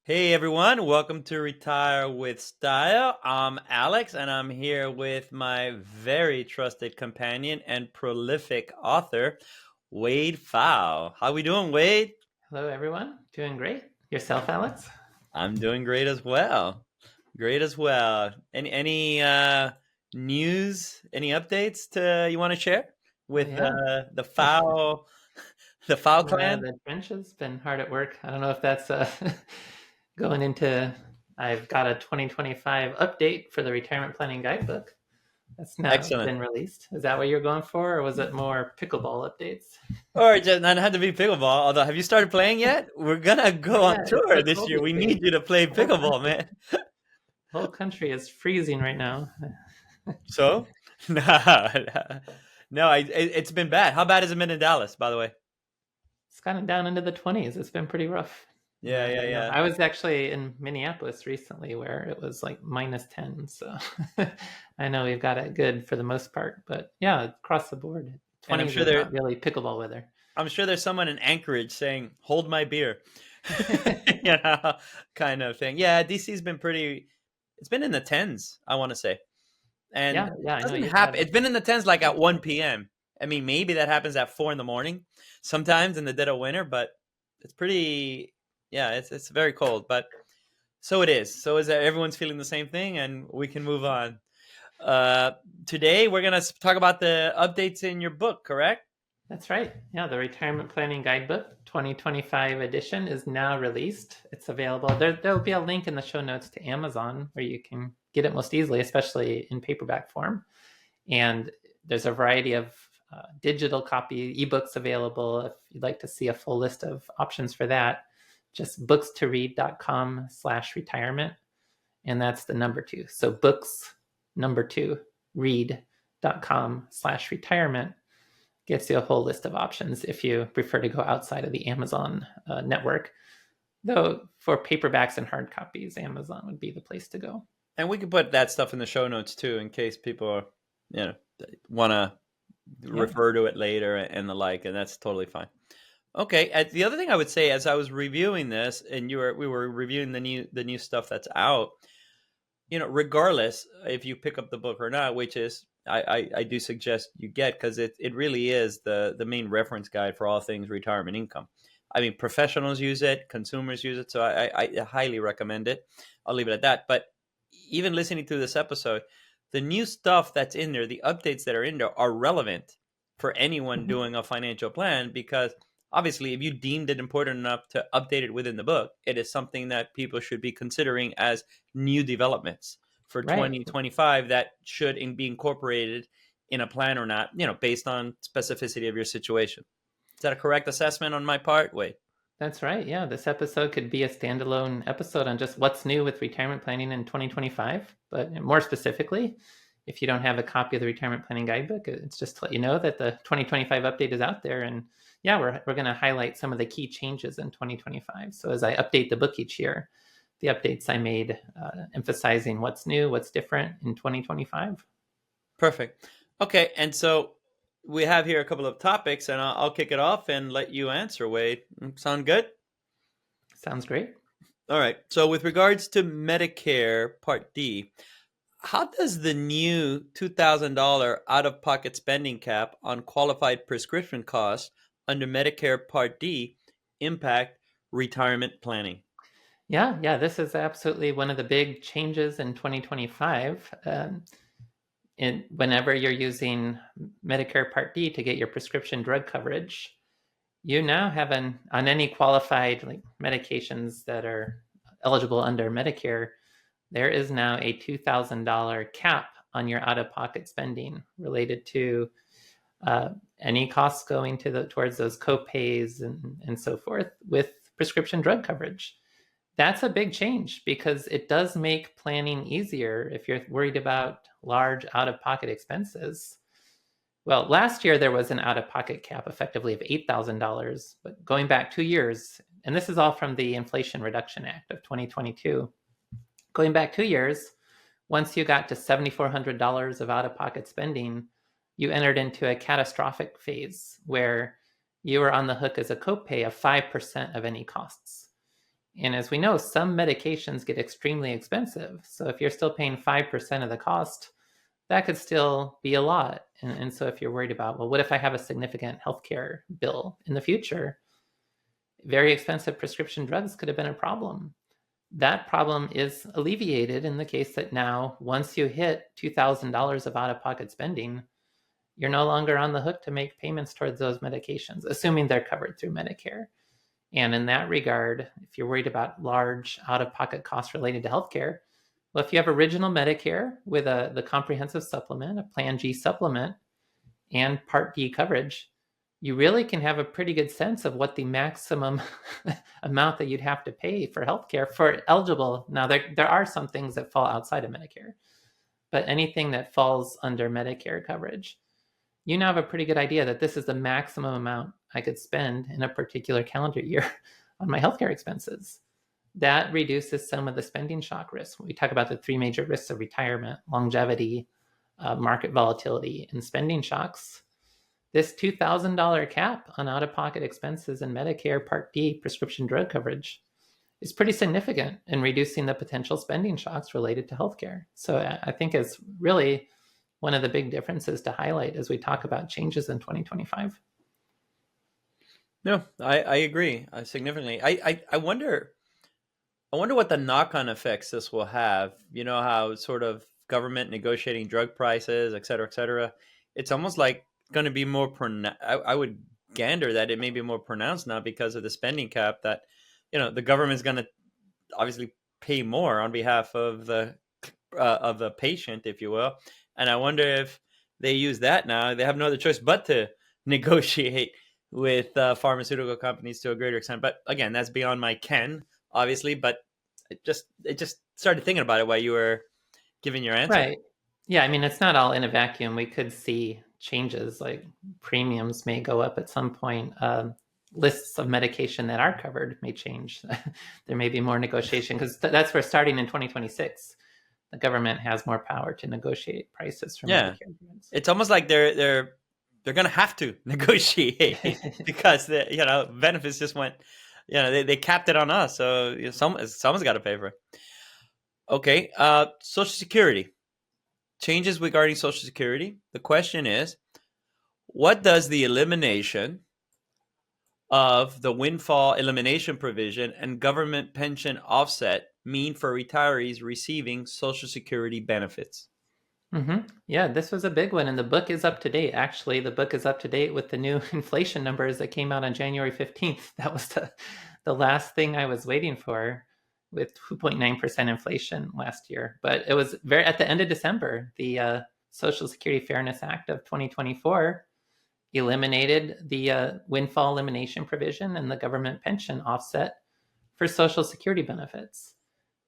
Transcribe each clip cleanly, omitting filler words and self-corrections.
Hey everyone, welcome to Retire with Style. I'm Alex and I'm here with my very trusted companion and prolific author, Wade Pfau. How we doing, Wade? Hello, everyone. Doing great. Yourself, Alex? I'm doing great as well. Great as well. Any news, any updates to you want to share Oh, with yeah. the Pfau the Pfau Coming out of clan? the trenches, been hard at work. I don't know if that's going into. I've got a 2025 update for the retirement planning guidebook. That's now Excellent. been released. Is that what you're going for, or was it more pickleball updates? Or just not have to be pickleball. Although, have you started playing yet? We're gonna Not go on yet. It's tour so this cold year. these We days. need you to play The whole pickleball, country, man. the whole country is freezing right now. So, no, it's been bad. How bad has it been in Dallas, by the way? It's gotten down into the 20s. It's been pretty rough. Yeah, yeah, I know. yeah. I was actually in Minneapolis recently where it was like minus 10. So I know we've got it good for the most part. But yeah, across the board, And 20s is not really pickleball weather. I'm sure there's someone in Anchorage saying, "Hold my beer," you know, kind of thing. Yeah, DC's been pretty. It's been in the tens, I want to say, and Yeah, it yeah, I know doesn't you've happen. had It's been in the tens like at it. 1 p.m. I mean, maybe that happens at 4 in the morning, sometimes in the dead of winter, but it's pretty. Yeah, it's very cold, but so it is. So is that everyone's feeling the same thing, and we can move on. Uh, Today we're gonna talk about the updates in your book, correct? That's right. Yeah, the Retirement Planning Guidebook 2025 edition is now released. It's available. There'll be a link in the show notes to Amazon where you can get it most easily, especially in paperback form. And there's a variety of digital copy ebooks available if you'd like to see a full list of options for that. Just books2read.com/retirement, and that's the number two. So books number two read.com/retirement gets you a whole list of options if you prefer to go outside of the Amazon network. Though for paperbacks and hard copies, Amazon would be the place to go. And we can put that stuff in the show notes too, in case people are, want to Yeah. refer to it later and the like, and that's totally fine. Okay. The other thing I would say, as I was reviewing this, and we were reviewing the new stuff that's out. Regardless if you pick up the book or not, which is I do suggest you get, because it really is the main reference guide for all things retirement income. I mean, professionals use it, consumers use it, so I highly recommend it. I'll leave it at that. But even listening to this episode, the new stuff that's in there, the updates that are in there, are relevant for anyone Mhm. doing a financial plan, because obviously, if you deemed it important enough to update it within the book, it is something that people should be considering as new developments for Right. 2025 that should be incorporated in a plan or not, based on specificity of your situation. Is that a correct assessment on my part? Wait. That's right. Yeah, this episode could be a standalone episode on just what's new with retirement planning in 2025. But more specifically, if you don't have a copy of the Retirement Planning Guidebook, it's just to let you know that the 2025 update is out there. And yeah, we're going to highlight some of the key changes in 2025. So as I update the book each year, the updates I made emphasizing what's new, what's different in 2025. Perfect. Okay, and so we have here a couple of topics, and I'll kick it off and let you answer, Wade. Sound good? Sounds great. All right. So, with regards to Medicare Part D, how does the new $2,000 out of pocket spending cap on qualified prescription costs under Medicare Part D impact retirement planning? Yeah, this is absolutely one of the big changes in 2025. Whenever you're using Medicare Part D to get your prescription drug coverage, you now have on any qualified like medications that are eligible under Medicare, there is now a $2,000 cap on your out-of-pocket spending related to any costs going towards those co-pays and so forth with prescription drug coverage. That's a big change because it does make planning easier if you're worried about large out-of-pocket expenses. Well, last year there was an out-of-pocket cap effectively of $8,000, but going back 2 years, and this is all from the Inflation Reduction Act of 2022, going back 2 years, once you got to $7,400 of out-of-pocket spending, you entered into a catastrophic phase where you were on the hook as a copay of 5% of any costs. And as we know, some medications get extremely expensive. So if you're still paying 5% of the cost, that could still be a lot. And so if you're worried about, well, what if I have a significant healthcare bill in the future? Very expensive prescription drugs could have been a problem. That problem is alleviated in the case that now, once you hit $2,000 of out-of-pocket spending, you're no longer on the hook to make payments towards those medications, assuming they're covered through Medicare. And in that regard, if you're worried about large out-of-pocket costs related to healthcare, well, if you have original Medicare with the comprehensive supplement, a Plan G supplement, and Part D coverage, you really can have a pretty good sense of what the maximum amount that you'd have to pay for healthcare for eligible. Now, there are some things that fall outside of Medicare, but anything that falls under Medicare coverage, you now have a pretty good idea that this is the maximum amount I could spend in a particular calendar year on my healthcare expenses. That reduces some of the spending shock risks. When we talk about the three major risks of retirement: longevity, market volatility, and spending shocks. This $2,000 cap on out-of-pocket expenses in Medicare Part D prescription drug coverage is pretty significant in reducing the potential spending shocks related to healthcare. So I think it's really one of the big differences to highlight as we talk about changes in 2025. No, I agree significantly. I wonder what the knock-on effects this will have. You know how sort of government negotiating drug prices, et cetera, et cetera. It's almost like going to be more I would gander that it may be more pronounced now because of the spending cap, that the government's going to obviously pay more on behalf of the patient, if you will. And I wonder if they use that now. They have no other choice but to negotiate with pharmaceutical companies to a greater extent. But again, that's beyond my ken, obviously. But it just started thinking about it while you were giving your answer. Right. Yeah, I mean, it's not all in a vacuum. We could see changes, like premiums may go up at some point. Lists of medication that are covered may change. There may be more negotiation, because that's where, starting in 2026, the government has more power to negotiate prices for Medicare drugs. It's almost like they're going to have to negotiate because the benefits just went, they capped it on us. So someone's got to pay for it. Okay, Social Security. Changes regarding Social Security. The question is, what does the elimination of the windfall elimination provision and government pension offset mean for retirees receiving Social Security benefits? Mm-hmm. Yeah, this was a big one, and the book is up to date. Actually, the book is up to date with the new inflation numbers that came out on January 15th. That was the last thing I was waiting for, with 2.9% inflation last year. But it was at the end of December, the Social Security Fairness Act of 2024 eliminated the windfall elimination provision and the government pension offset for Social Security benefits.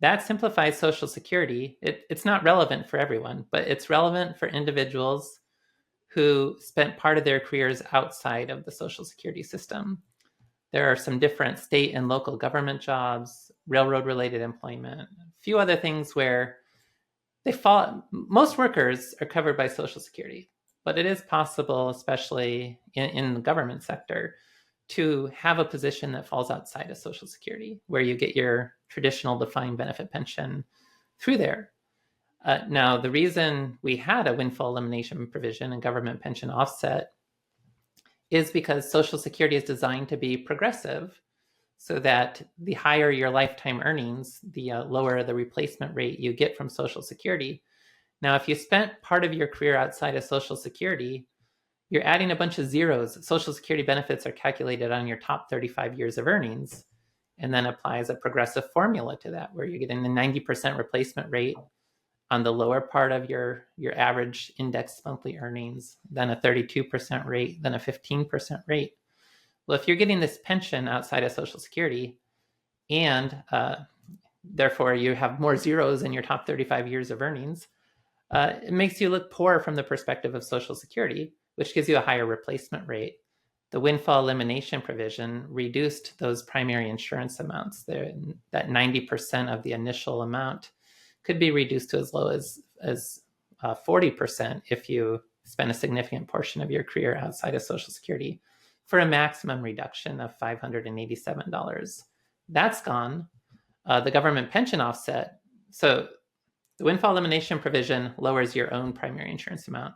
That simplifies Social Security. It's not relevant for everyone, but it's relevant for individuals who spent part of their careers outside of the Social Security system. There are some different state and local government jobs, railroad-related employment, a few other things where most workers are covered by Social Security, but it is possible, especially in the government sector, to have a position that falls outside of Social Security, where you get your traditional defined benefit pension through there. Now, the reason we had a windfall elimination provision and government pension offset is because Social Security is designed to be progressive, so that the higher your lifetime earnings, the lower the replacement rate you get from Social Security. Now, if you spent part of your career outside of Social Security, you're adding a bunch of zeros. Social Security benefits are calculated on your top 35 years of earnings, and then applies a progressive formula to that, where you're getting the 90% replacement rate on the lower part of your average index monthly earnings, then a 32% rate, then a 15% rate. Well, if you're getting this pension outside of Social Security, and therefore you have more zeros in your top 35 years of earnings, it makes you look poor from the perspective of Social Security, which gives you a higher replacement rate. The windfall elimination provision reduced those primary insurance amounts. That 90% of the initial amount could be reduced to as low as 40% if you spend a significant portion of your career outside of Social Security, for a maximum reduction of $587. That's gone. The government pension offset. So the windfall elimination provision lowers your own primary insurance amount.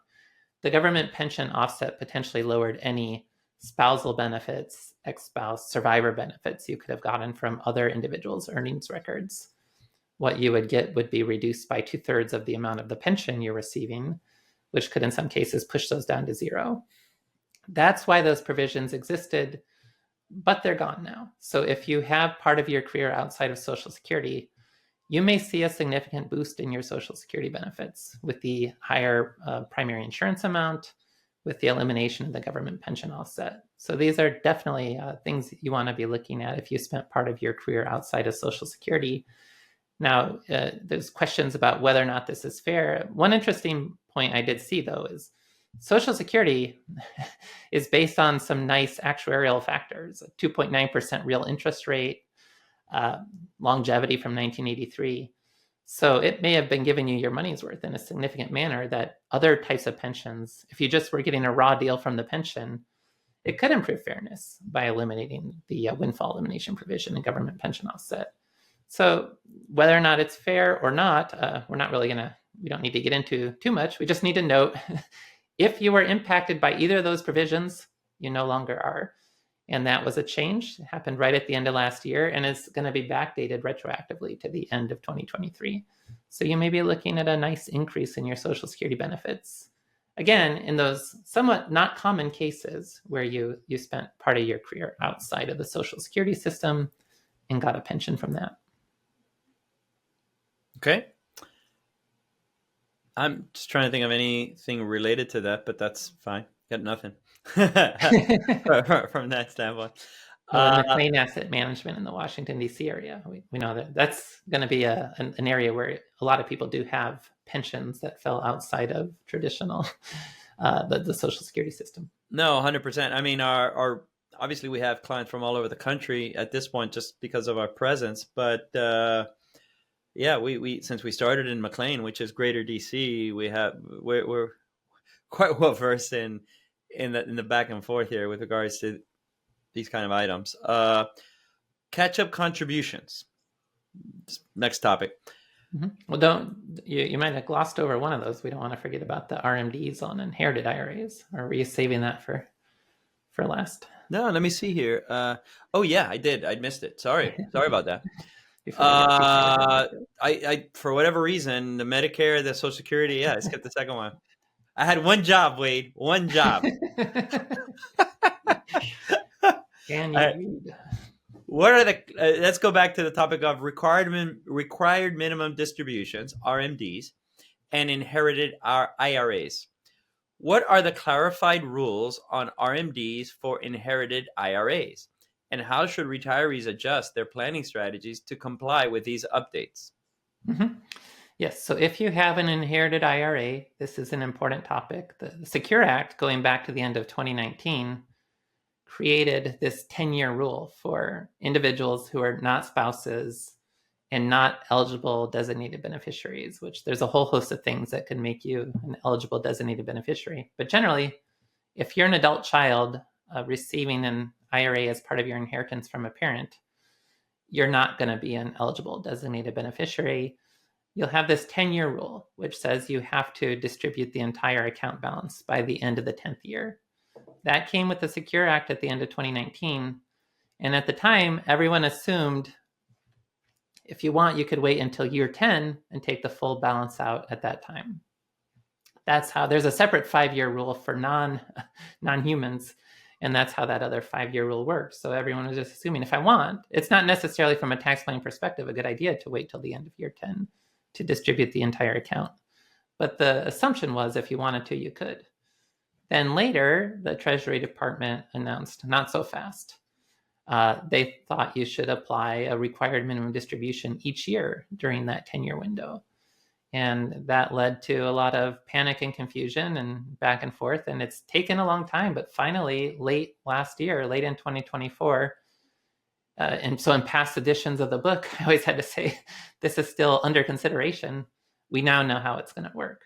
The government pension offset potentially lowered any spousal benefits, ex-spouse, survivor benefits you could have gotten from other individuals' earnings records. What you would get would be reduced by 2/3 of the amount of the pension you're receiving, which could in some cases push those down to zero. That's why those provisions existed, but they're gone now. So if you have part of your career outside of Social Security, you may see a significant boost in your Social Security benefits with the higher primary insurance amount, with the elimination of the government pension offset. So these are definitely things that you want to be looking at if you spent part of your career outside of Social Security. Now, there's questions about whether or not this is fair. One interesting point I did see, though, is Social Security is based on some nice actuarial factors, a 2.9% real interest rate, longevity from 1983. So it may have been giving you your money's worth in a significant manner that other types of pensions, if you just were getting a raw deal from the pension, it could improve fairness by eliminating the windfall elimination provision and government pension offset. So whether or not it's fair or not, we're not really we don't need to get into too much. We just need to note if you were impacted by either of those provisions, you no longer are. And that was a change. It happened right at the end of last year, and it's going to be backdated retroactively to the end of 2023. So you may be looking at a nice increase in your Social Security benefits. Again, in those somewhat not common cases where you spent part of your career outside of the Social Security system and got a pension from that. Okay. I'm just trying to think of anything related to that, but that's fine. Got nothing from that standpoint. Well, in McLean Asset Management in the Washington, D.C. area, we know that that's going to be an area where a lot of people do have pensions that fell outside of traditional, the Social Security system. No, 100%. I mean, our obviously we have clients from all over the country at this point just because of our presence, but yeah, we since we started in McLean, which is Greater DC, we're quite well versed in the back and forth here with regards to these kind of items. Catch-up contributions. Next topic. Mm-hmm. Well, you might have glossed over one of those. We don't want to forget about the RMDs on inherited IRAs. Or were you saving that for last? No, let me see here. Oh yeah, I did. I missed it. Sorry about that. I for whatever reason, the Medicare, the Social Security, yeah, I skipped the second one. I had one job, Wade. One job. Can you read? What are the? Let's go back to the topic of required minimum distributions (RMDs) and inherited IRAs. What are the clarified rules on RMDs for inherited IRAs? And how should retirees adjust their planning strategies to comply with these updates? Mm-hmm. Yes, so if you have an inherited IRA, this is an important topic. The Secure Act, going back to the end of 2019, created this 10-year rule for individuals who are not spouses and not eligible designated beneficiaries, which there's a whole host of things that can make you an eligible designated beneficiary. But generally, if you're an adult child receiving an IRA as part of your inheritance from a parent, you're not going to be an eligible designated beneficiary. You'll have this 10-year rule, which says you have to distribute the entire account balance by the end of the 10th year. That came with the Secure Act at the end of 2019. And at the time, everyone assumed if you want, you could wait until year 10 and take the full balance out at that time. That's how there's a separate 5-year rule for non-humans. And that's how that other 5-year rule works. So everyone was just assuming if I want, it's not necessarily from a tax planning perspective a good idea to wait till the end of year 10 to distribute the entire account. But the assumption was if you wanted to, you could. Then later, the Treasury Department announced, not so fast. They thought you should apply a required minimum distribution each year during that 10-year window. And that led to a lot of panic and confusion and back and forth. And it's taken a long time, but finally, late last year, late in 2024, and so in past editions of the book, I always had to say, this is still under consideration. We now know how it's going to work.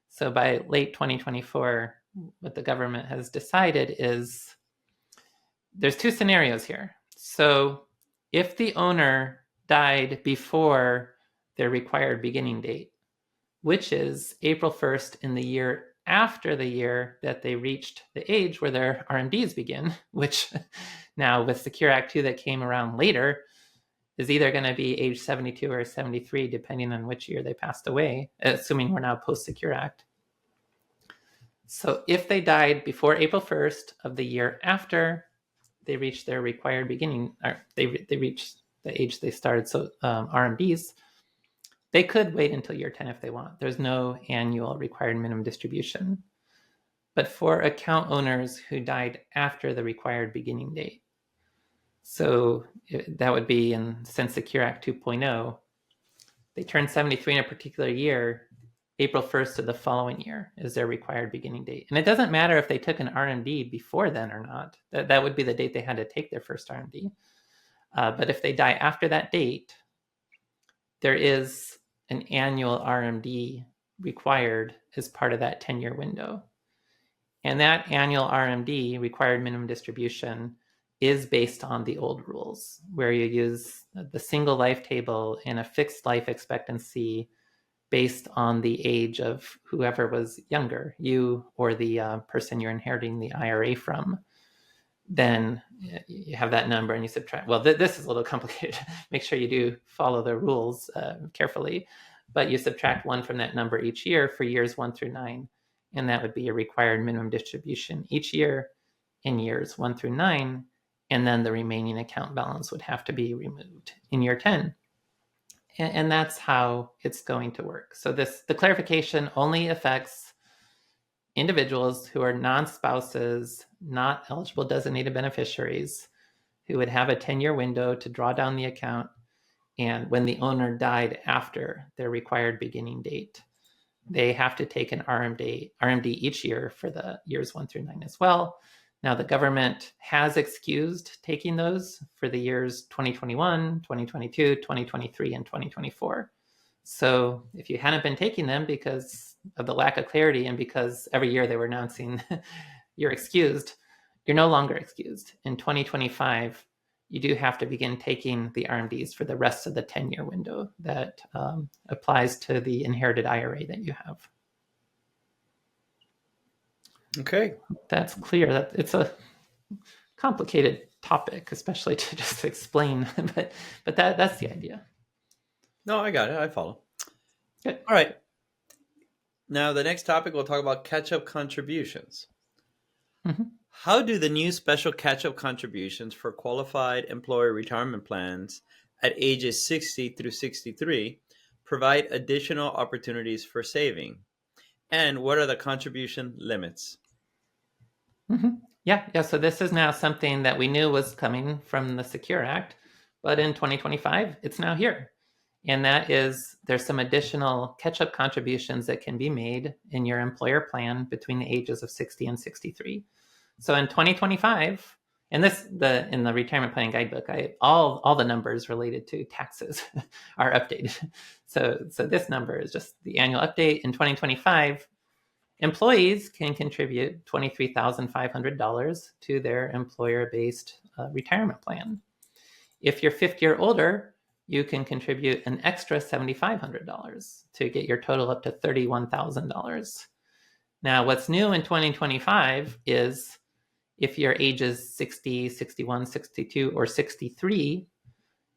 So by late 2024, what the government has decided is there's 2 scenarios here. So if the owner died before their required beginning date, which is April 1st in the year after the year that they reached the age where their RMDs begin, which now with Secure Act 2 that came around later is either going to be age 72 or 73, depending on which year they passed away, assuming we're now post-Secure Act. So if they died before April 1st of the year after they reached their required beginning, or they reached the age they started, so RMDs, they could wait until year 10 if they want. There's no annual required minimum distribution. But for account owners who died after the required beginning date, so that would be since Secure Act 2.0, they turned 73 in a particular year, April 1st of the following year is their required beginning date. And it doesn't matter if they took an RMD before then or not. That would be the date they had to take their first RMD. But if they die after that date, there is an annual RMD required as part of that 10-year window. And that annual RMD, required minimum distribution, is based on the old rules, where you use the single life table and a fixed life expectancy based on the age of whoever was younger, you or the person you're inheriting the IRA from. Then you have that number and you subtract. Well, this is a little complicated. Make sure you do follow the rules carefully, but you subtract 1 from that number each year for years 1 through 9, and that would be a required minimum distribution each year in years 1 through 9, and then the remaining account balance would have to be removed in year 10. And that's how it's going to work. So the clarification only affects individuals who are non-spouses, not eligible designated beneficiaries, who would have a 10-year window to draw down the account, and when the owner died after their required beginning date, they have to take an RMD each year for the years 1 through 9 as well. Now, the government has excused taking those for the years 2021, 2022, 2023, and 2024. So if you hadn't been taking them because of the lack of clarity and because every year they were announcing you're excused, you're no longer excused. In 2025, you do have to begin taking the RMDs for the rest of the 10-year window that applies to the inherited IRA that you have. Okay. That's clear. That it's a complicated topic, especially to just explain, but that's the idea. No, I got it. I follow. Good. All right. Now, the next topic, we'll talk about catch-up contributions. Mm-hmm. How do the new special catch-up contributions for qualified employer retirement plans at ages 60 through 63 provide additional opportunities for saving? And what are the contribution limits? Mm-hmm. Yeah. So this is now something that we knew was coming from the Secure Act, but in 2025, it's now here. And that is, there's some additional catch-up contributions that can be made in your employer plan between the ages of 60 and 63. So in 2025, and in the retirement planning guidebook, all the numbers related to taxes are updated. So this number is just the annual update. In 2025, employees can contribute $23,500 to their employer-based retirement plan. If you're 50 or older, you can contribute an extra $7,500 to get your total up to $31,000. Now, what's new in 2025 is if your age is 60, 61, 62, or 63,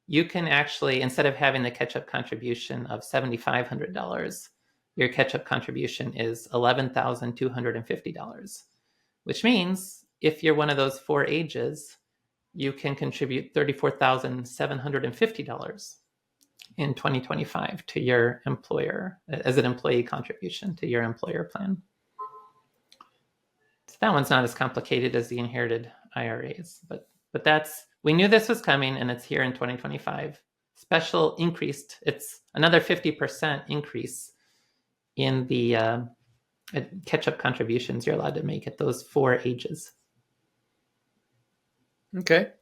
you can actually, instead of having the catch-up contribution of $7,500, your catch-up contribution is $11,250, which means if you're one of those 4 ages, you can contribute $34,750 in 2025 to your employer as an employee contribution to your employer plan. So that one's not as complicated as the inherited IRAs, but we knew this was coming, and it's here in 2025. Special increased, it's another 50% increase in the catch-up contributions you're allowed to make at those 4 ages. Okay.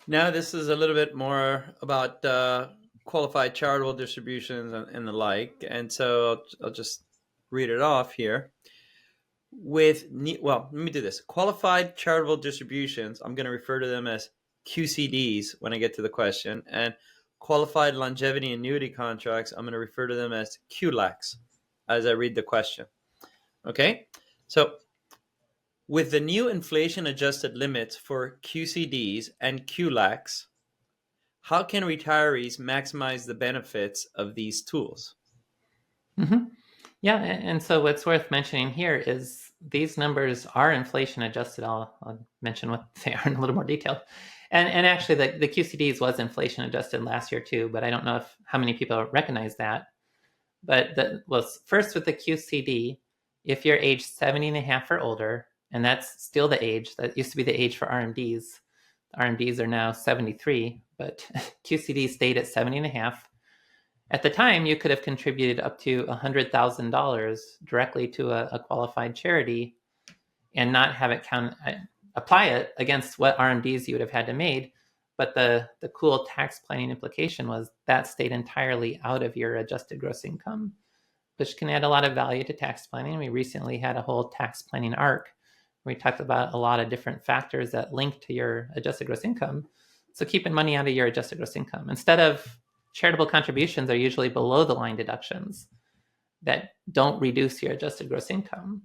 Now this is a little bit more about qualified charitable distributions and the like. And so I'll just read it off here. Let me do this. Qualified charitable distributions, I'm going to refer to them as QCDs when I get to the question, and qualified longevity annuity contracts, I'm going to refer to them as QLACs as I read the question. Okay, so with the new inflation adjusted limits for QCDs and QLACs, how can retirees maximize the benefits of these tools? Mm-hmm. Yeah, and so what's worth mentioning here is these numbers are inflation adjusted. I'll mention what they are in a little more detail. And actually, the QCDs was inflation adjusted last year too, but I don't know how many people recognize that. But first with the QCD, if you're age 70 and a half or older, and that's still the age, that used to be the age for RMDs. RMDs are now 73, but QCD stayed at 70 and a half. At the time, you could have contributed up to $100,000 directly to a qualified charity and not have it apply it against what RMDs you would have had to made. But the cool tax planning implication was that stayed entirely out of your adjusted gross income, which can add a lot of value to tax planning. We recently had a whole tax planning arc. We talked about a lot of different factors that link to your adjusted gross income. So keeping money out of your adjusted gross income, instead of charitable contributions, are usually below the line deductions that don't reduce your adjusted gross income.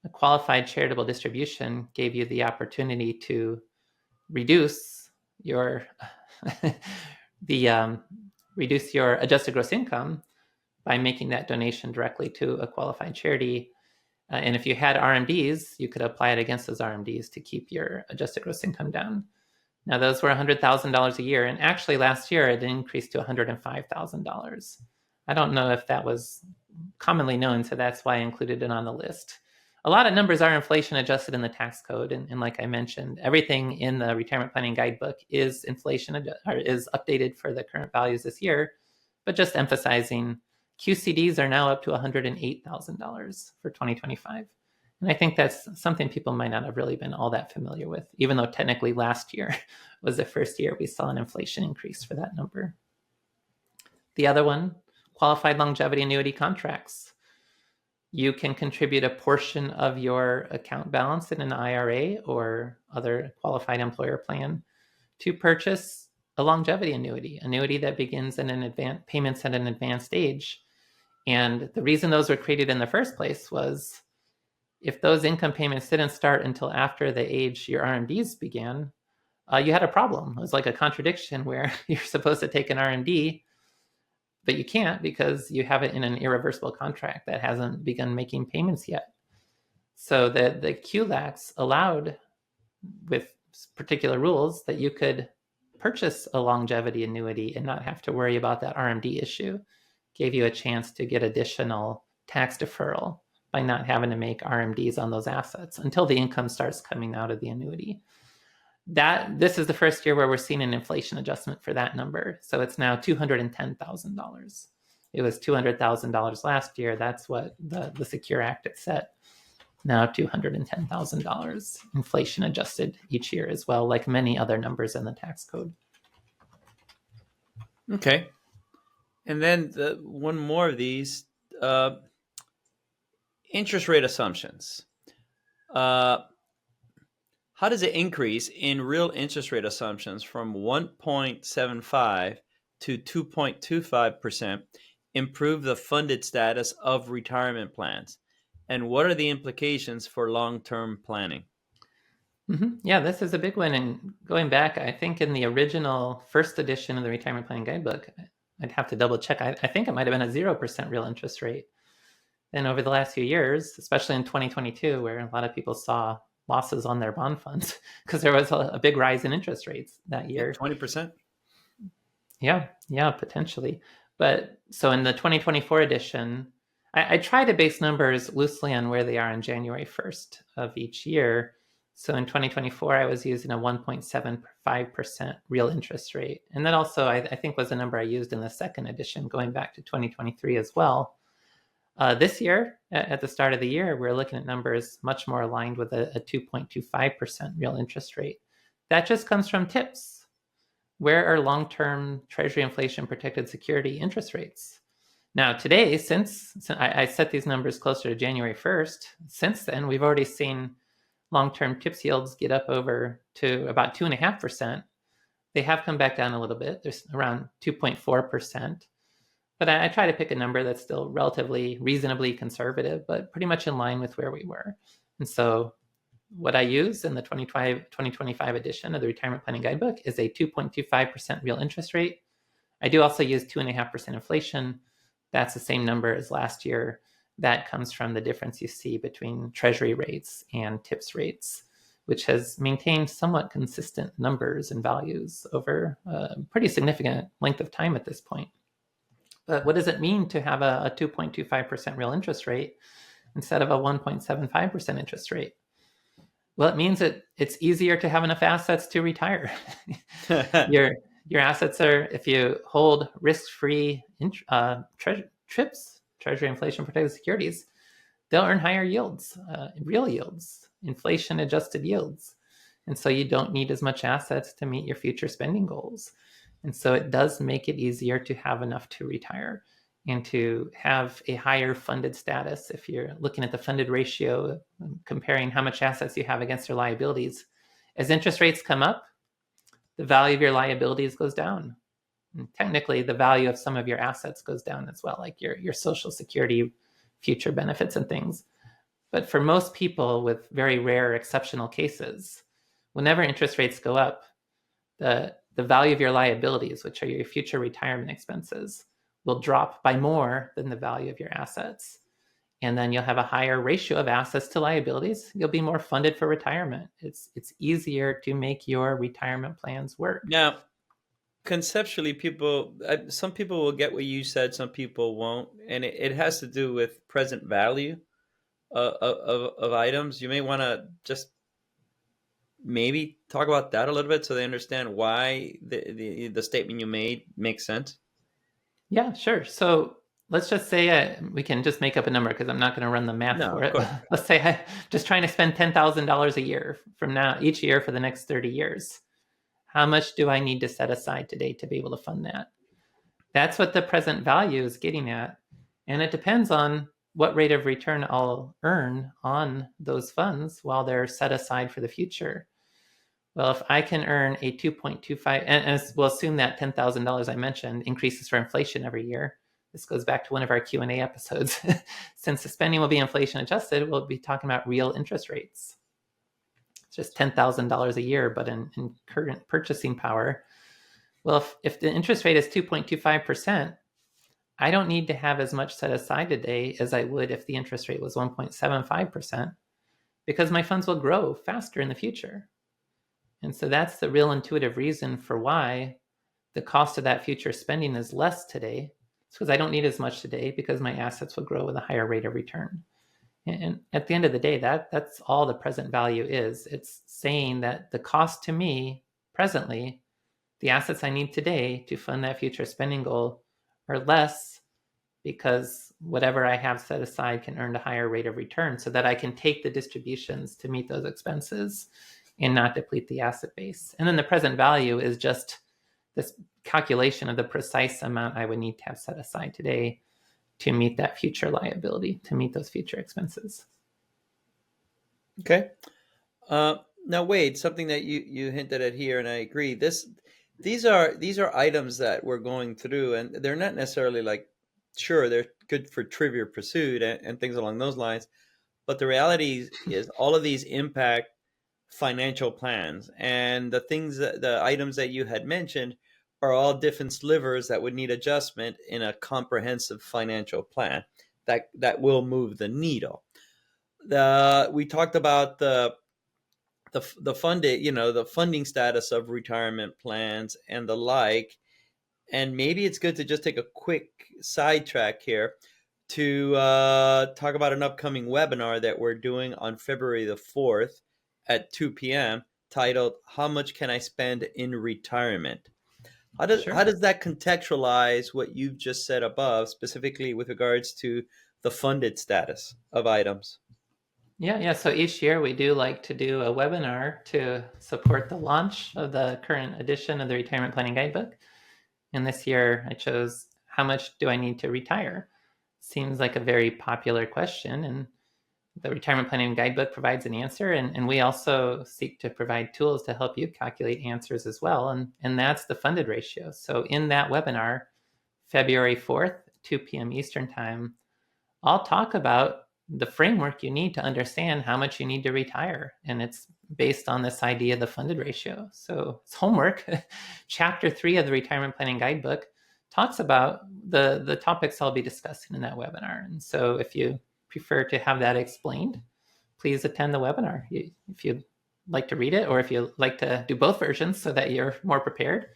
A qualified charitable distribution gave you the opportunity to reduce your reduce your adjusted gross income by making that donation directly to a qualified charity. And if you had RMDs, you could apply it against those RMDs to keep your adjusted gross income down. Now, those were $100,000 a year, and actually last year it increased to $105,000. I don't know if that was commonly known, so that's why I included it on the list. A lot of numbers are inflation adjusted in the tax code, and like I mentioned, everything in the retirement planning guidebook is is updated for the current values this year. But just emphasizing, QCDs are now up to $108,000 for 2025. And I think that's something people might not have really been all that familiar with, even though technically last year was the first year we saw an inflation increase for that number. The other one, qualified longevity annuity contracts. You can contribute a portion of your account balance in an IRA or other qualified employer plan to purchase a longevity annuity that begins in payments at an advanced age. And the reason those were created in the first place was if those income payments didn't start until after the age your RMDs began, you had a problem. It was like a contradiction where you're supposed to take an RMD, but you can't because you have it in an irreversible contract that hasn't begun making payments yet. So the QLACs allowed, with particular rules, that you could purchase a longevity annuity and not have to worry about that RMD issue. Gave you a chance to get additional tax deferral by not having to make RMDs on those assets until the income starts coming out of the annuity. This is the first year where we're seeing an inflation adjustment for that number. So it's now $210,000. It was $200,000 last year. That's what the Secure Act had set. Now $210,000 inflation adjusted each year as well, like many other numbers in the tax code. Okay. And then one more of these, interest rate assumptions. How does an increase in real interest rate assumptions from 1.75 to 2.25% improve the funded status of retirement plans? And what are the implications for long-term planning? Mm-hmm. Yeah, this is a big one. And going back, I think in the original first edition of the Retirement Planning Guidebook, I'd have to double check. I think it might have been a 0% real interest rate. And over the last few years, especially in 2022, where a lot of people saw losses on their bond funds because there was a big rise in interest rates that year. 20%? Yeah, potentially. But so in the 2024 edition, I try to base numbers loosely on where they are on January 1st of each year. So in 2024, I was using a 1.75% real interest rate. And that also, I think, was a number I used in the second edition, going back to 2023 as well. This year, at the start of the year, we're looking at numbers much more aligned with a 2.25% real interest rate. That just comes from TIPS. Where are long-term Treasury inflation protected security interest rates? Now, today, since I set these numbers closer to January 1st, since then, we've already seen long-term TIPS yields get up over to about 2.5%. They have come back down a little bit. There's around 2.4%. But I try to pick a number that's still relatively reasonably conservative, but pretty much in line with where we were. And so what I use in the 2025 edition of the Retirement Planning Guidebook is a 2.25% real interest rate. I do also use 2.5% inflation. That's the same number as last year. That comes from the difference you see between treasury rates and TIPS rates, which has maintained somewhat consistent numbers and values over a pretty significant length of time at this point. But what does it mean to have a 2.25% real interest rate instead of a 1.75% interest rate? Well, it means that it's easier to have enough assets to retire. your assets are, if you hold risk-free TRIPS, Treasury Inflation Protected Securities, they'll earn higher yields, real yields, inflation-adjusted yields. And so you don't need as much assets to meet your future spending goals. And so it does make it easier to have enough to retire and to have a higher funded status. If you're looking at the funded ratio, comparing how much assets you have against your liabilities, as interest rates come up, the value of your liabilities goes down. And technically, the value of some of your assets goes down as well, like your Social Security future benefits and things. But for most people, with very rare exceptional cases, whenever interest rates go up, the value of your liabilities, which are your future retirement expenses, will drop by more than the value of your assets. And then you'll have a higher ratio of assets to liabilities. You'll be more funded for retirement. It's easier to make your retirement plans work. Now, conceptually, some people will get what you said, some people won't. And it has to do with present value of items. You may want to just maybe talk about that a little bit so they understand why the statement you made makes sense. Yeah, sure. So let's just say we can just make up a number because I'm not going to run the math for it. Let's say I'm just trying to spend $10,000 a year from now, each year for the next 30 years. How much do I need to set aside today to be able to fund that? That's what the present value is getting at. And it depends on what rate of return I'll earn on those funds while they're set aside for the future. Well, if I can earn a 2.25, and we'll assume that $10,000 I mentioned increases for inflation every year. This goes back to one of our Q&A episodes. Since the spending will be inflation adjusted, we'll be talking about real interest rates. It's just $10,000 a year, but in current purchasing power. Well, if the interest rate is 2.25%, I don't need to have as much set aside today as I would if the interest rate was 1.75%, because my funds will grow faster in the future. And so that's the real intuitive reason for why the cost of that future spending is less today. It's because I don't need as much today because my assets will grow with a higher rate of return. And at the end of the day, that's all the present value is. It's saying that the cost to me presently, the assets I need today to fund that future spending goal are less because whatever I have set aside can earn a higher rate of return so that I can take the distributions to meet those expenses and not deplete the asset base. And then the present value is just this calculation of the precise amount I would need to have set aside today to meet that future liability, to meet those future expenses. Okay. Now, Wade, something that you hinted at here, and I agree. These are items that we're going through, and they're not necessarily like, sure, they're good for Trivia Pursuit and things along those lines, but the reality is all of these impact financial plans, and the items that you had mentioned are all different slivers that would need adjustment in a comprehensive financial plan that will move the needle. We talked about the funding status of retirement plans and the like, and maybe it's good to just take a quick sidetrack here to talk about an upcoming webinar that we're doing on February the 4th at 2 p.m. titled "How Much Can I Spend in Retirement?" How does that contextualize what you've just said above, specifically with regards to the funded status of items? Yeah. So each year we do like to do a webinar to support the launch of the current edition of the Retirement Planning Guidebook. And this year I chose, how much do I need to retire? Seems like a very popular question. And The Retirement Planning Guidebook provides an answer, and we also seek to provide tools to help you calculate answers as well, and that's the funded ratio. So in that webinar, February 4th, 2 p.m. Eastern Time, I'll talk about the framework you need to understand how much you need to retire, and it's based on this idea of the funded ratio. So it's homework. Chapter 3 of the Retirement Planning Guidebook talks about the topics I'll be discussing in that webinar. And so if you prefer to have that explained, please attend the webinar. If you'd like to read it, or if you like to do both versions so that you're more prepared,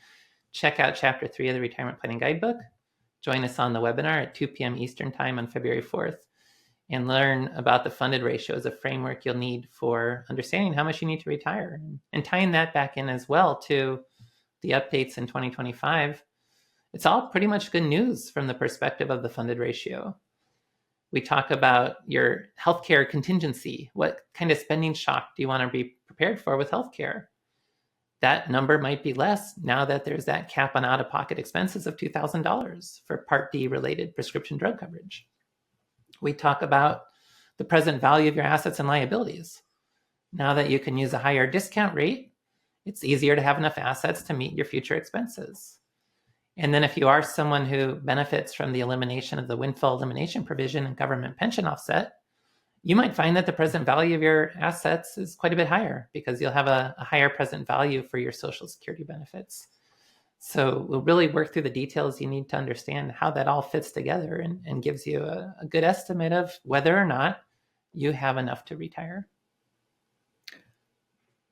check out Chapter 3 of the Retirement Planning Guidebook. Join us on the webinar at 2 p.m. Eastern Time on February 4th and learn about the funded ratio as a framework you'll need for understanding how much you need to retire, and tying that back in as well to the updates in 2025. It's all pretty much good news from the perspective of the funded ratio. We talk about your healthcare contingency. What kind of spending shock do you want to be prepared for with healthcare? That number might be less now that there's that cap on out-of-pocket expenses of $2,000 for Part D related prescription drug coverage. We talk about the present value of your assets and liabilities. Now that you can use a higher discount rate, it's easier to have enough assets to meet your future expenses. And then if you are someone who benefits from the elimination of the windfall elimination provision and government pension offset, you might find that the present value of your assets is quite a bit higher because you'll have a higher present value for your Social Security benefits. So we'll really work through the details you need to understand how that all fits together, and gives you a good estimate of whether or not you have enough to retire.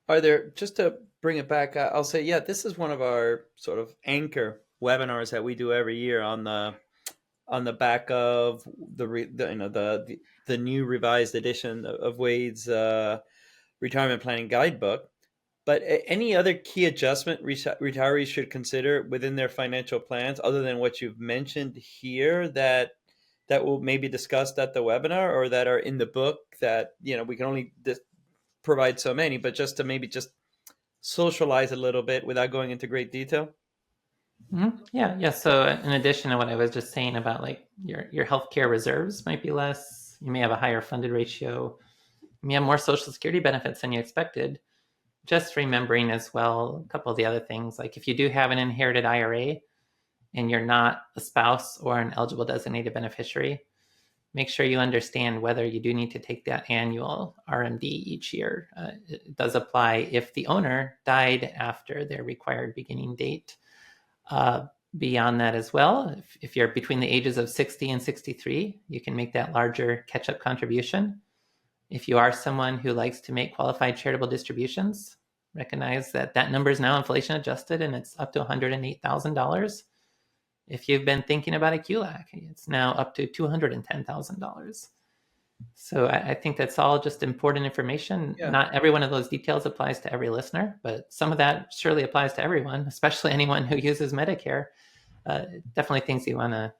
Are there, just to bring it back, I'll say, yeah, this is one of our sort of anchor webinars that we do every year on the back of the new revised edition of Wade's Retirement Planning Guidebook. But any other key adjustment retirees should consider within their financial plans, other than what you've mentioned here, that will maybe discussed at the webinar, or that are in the book that, we can only provide so many, but just to maybe just socialize a little bit without going into great detail? Mm-hmm. Yeah. So in addition to what I was just saying about like your healthcare reserves might be less, you may have a higher funded ratio, you may have more Social Security benefits than you expected. Just remembering as well a couple of the other things, like if you do have an inherited IRA and you're not a spouse or an eligible designated beneficiary, make sure you understand whether you do need to take that annual RMD each year. It does apply if the owner died after their required beginning date. Beyond that as well, if you're between the ages of 60 and 63, you can make that larger catch-up contribution. If you are someone who likes to make qualified charitable distributions, recognize that that number is now inflation adjusted and it's up to $108,000. If you've been thinking about a QLAC, it's now up to $210,000. So I think that's all just important information. Yeah. Not every one of those details applies to every listener, but some of that surely applies to everyone, especially anyone who uses Medicare. Definitely things you want to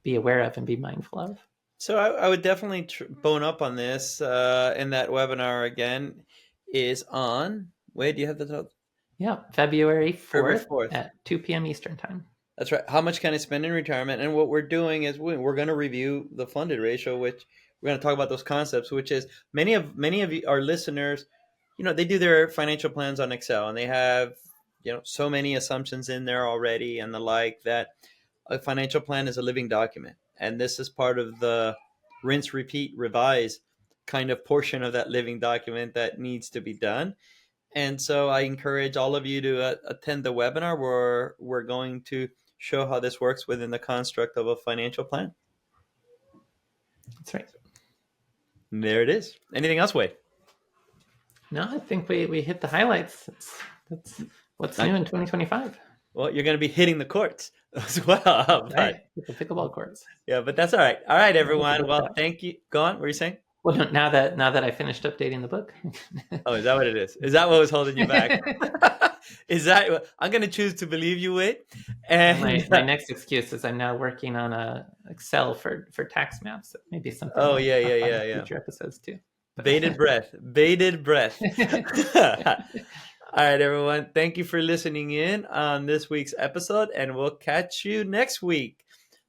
be aware of and be mindful of. So I would definitely bone up on this. In that webinar again is on, Wade, do you have the Yeah, February 4th, 4th at 2 p.m. Eastern Time. That's right. How much can I spend in retirement? And what we're doing is we're going to review the funded ratio, which we're going to talk about those concepts, which is many of our listeners, they do their financial plans on Excel, and they have, so many assumptions in there already and the like, that a financial plan is a living document. And this is part of the rinse, repeat, revise kind of portion of that living document that needs to be done. And so I encourage all of you to attend the webinar where we're going to show how this works within the construct of a financial plan. That's right. And there it is. Anything else, Wade? No, I think we hit the highlights. That's what's new in 2025. Well, you're going to be hitting the courts as well. Right, with the pickleball courts. Yeah, but that's all right. All right, everyone. Well, thank you. Go on. What were you saying? Well, now that I finished updating the book. Oh, is that what it is? Is that what was holding you back? Is that? I'm going to choose to believe you, Wade. And my next excuse is I'm now working on a Excel for tax maps. Maybe something. Oh, yeah. Future episodes too. Bated breath. All right, everyone. Thank you for listening in on this week's episode, and we'll catch you next week.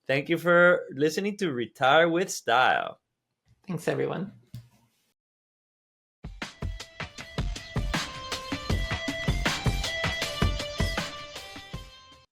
Thank you for listening to Retire with Style. Thanks, everyone.